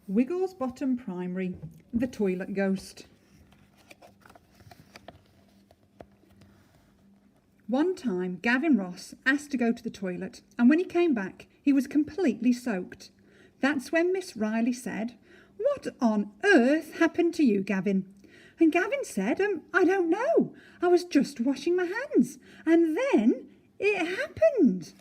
Wigglesbottom Primary, The Toilet Ghost. One time, Gavin Ross asked to go to the toilet, and when he came back, he was completely soaked. That's when Miss Riley said, "What on earth happened to you, Gavin?" And Gavin said, "I don't know. I was just washing my hands. And then it happened."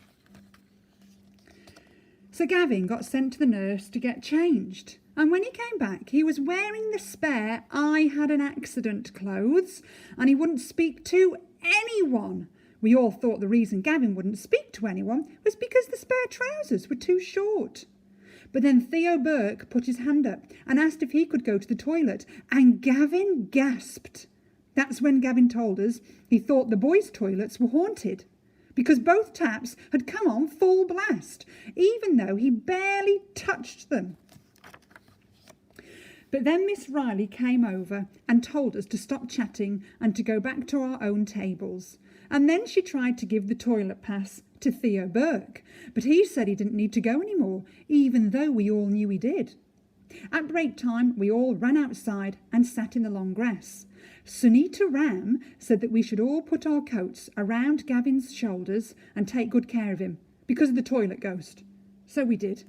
So Gavin got sent to the nurse to get changed. And when he came back, he was wearing the spare "I had an accident" clothes, and he wouldn't speak to anyone. We all thought the reason Gavin wouldn't speak to anyone was because the spare trousers were too short. But then Theo Burke put his hand up and asked if he could go to the toilet, and Gavin gasped. That's when Gavin told us he thought the boys' toilets were haunted, because both taps had come on full blast, even though he barely touched them. But then Miss Riley came over and told us to stop chatting and to go back to our own tables. And then she tried to give the toilet pass to Theo Burke, but he said he didn't need to go anymore, even though we all knew he did. At break time, we all ran outside and sat in the long grass. Sunita Ram said that we should all put our coats around Gavin's shoulders and take good care of him, because of the toilet ghost. So we did.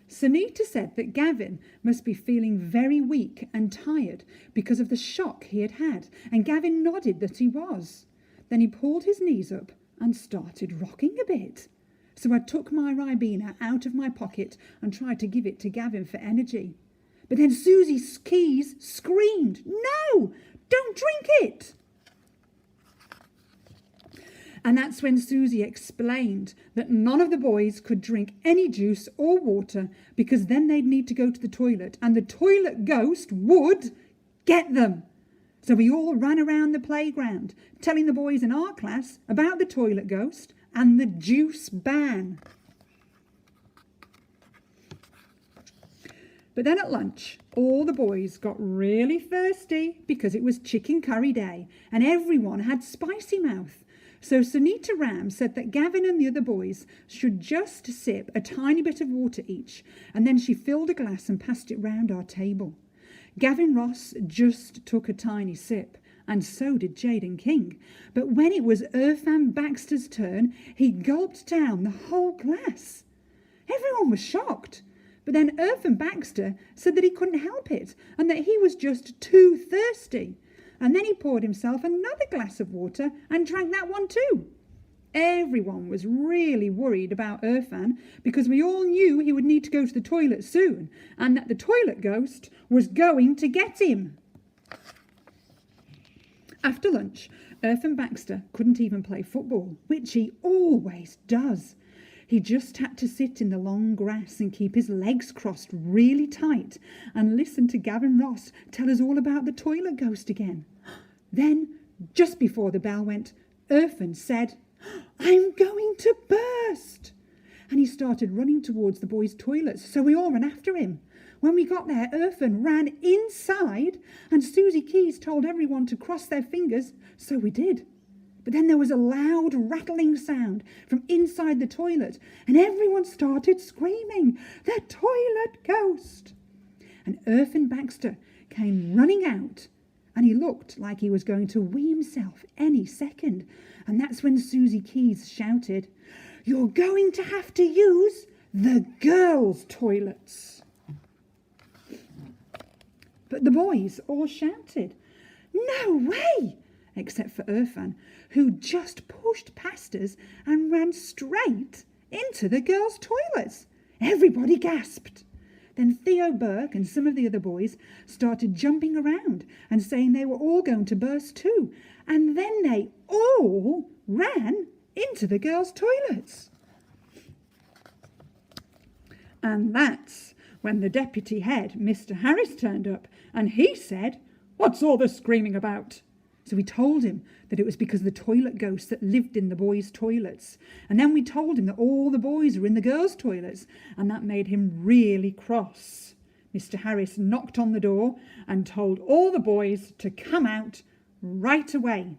Sunita said that Gavin must be feeling very weak and tired because of the shock he had had, and Gavin nodded that he was. Then he pulled his knees up and started rocking a bit. So I took my Ribena out of my pocket and tried to give it to Gavin for energy. But then Susie Keys screamed, "No, don't drink it!" And that's when Susie explained that none of the boys could drink any juice or water because then they'd need to go to the toilet and the toilet ghost would get them. So we all ran around the playground telling the boys in our class about the toilet ghost and the juice ban. But then at lunch, all the boys got really thirsty because it was chicken curry day and everyone had spicy mouth. So Sunita Ram said that Gavin and the other boys should just sip a tiny bit of water each, and then she filled a glass and passed it round our table. Gavin Ross just took a tiny sip, and so did Jaden King. But when it was Irfan Baxter's turn, he gulped down the whole glass. Everyone was shocked. But then Irfan Baxter said that he couldn't help it, and that he was just too thirsty. And then he poured himself another glass of water and drank that one too. Everyone was really worried about Irfan because we all knew he would need to go to the toilet soon and that the toilet ghost was going to get him. After lunch, Irfan Baxter couldn't even play football, which he always does. He just had to sit in the long grass and keep his legs crossed really tight and listen to Gavin Ross tell us all about the toilet ghost again. Then, just before the bell went, Irfan said, "I'm going to burst!" And he started running towards the boys' toilets, so we all ran after him. When we got there, Irfan ran inside and Susie Keys told everyone to cross their fingers, so we did. But then there was a loud rattling sound from inside the toilet and everyone started screaming, "The toilet ghost!" And Irfan Baxter came running out and he looked like he was going to wee himself any second. And that's when Susie Keys shouted, "You're going to have to use the girls' toilets." But the boys all shouted, "No way!" except for Irfan, who just pushed past us and ran straight into the girls' toilets. Everybody gasped. Then Theo Burke and some of the other boys started jumping around and saying they were all going to burst too. And then they all ran into the girls' toilets. And that's when the deputy head, Mr. Harris, turned up and he said, "What's all this screaming about?" So we told him that it was because of the toilet ghost that lived in the boys' toilets. And then we told him that all the boys were in the girls' toilets, and that made him really cross. Mr. Harris knocked on the door and told all the boys to come out right away.